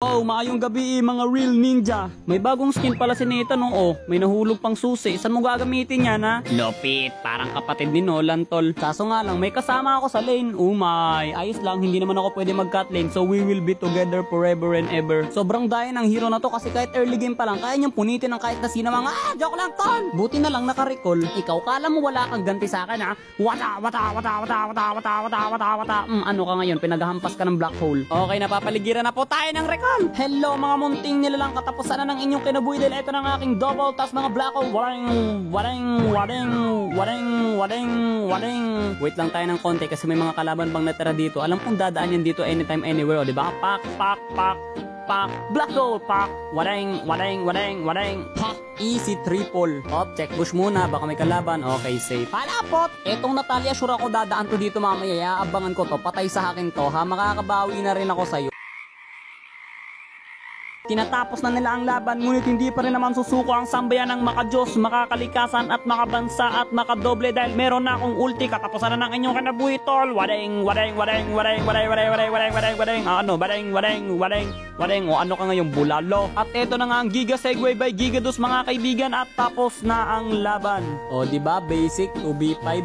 Oh, maayong gabi mga real ninja. May bagong skin pala si Nathan oh. May nahulog pang susi. Saan mo gagamitin yan ha? Lupit, parang kapatid ni Nolan tol. Kaso nga lang, may kasama ako sa lane. Umay, ayos lang, hindi naman ako pwede mag-cut lane. So we will be together forever and ever. Sobrang daya ng hero na to kasi kahit early game pa lang, kaya niyang punitin ng kahit na sino mga joke lang tol. Buti na lang naka-recall. Ikaw, kala mo wala kang ganti sa akin ha? Wata. Ano ka ngayon? Pinaghampas ka ng black hole. Okay, napapaligiran na po tayo ng recall. Hello mga munting nilalang, katapusan na ng inyong kinabuhi dahil ito na ng aking double tas mga black hole. Wait lang tayo ng konti kasi may mga kalaban bang natira dito. Alam kong dadaan yan dito anytime anywhere, o diba? Pak black hole, pak wadeng. Ha, easy triple. Check push muna, baka may kalaban. Okay, safe. Palapot! Etong Natalia, sure ako dadaan to dito mamaya. Abangan ko to, patay sa akin to ha. Makakabawi na rin ako sa'yo. Tinatapos na nila ang laban, ngunit hindi pa rin naman susuko ang sambayan ng maka-Diyos, makakalikasan at makabansa at makadoble dahil meron na akong ulti. Katapusan na ng inyong kinabuhi tol. Wadeng. O ano ka ngayong bulalo? At eto na nga ang Giga Segway by Giga Dos mga kaibigan, at tapos na ang laban. O diba basic 2v5.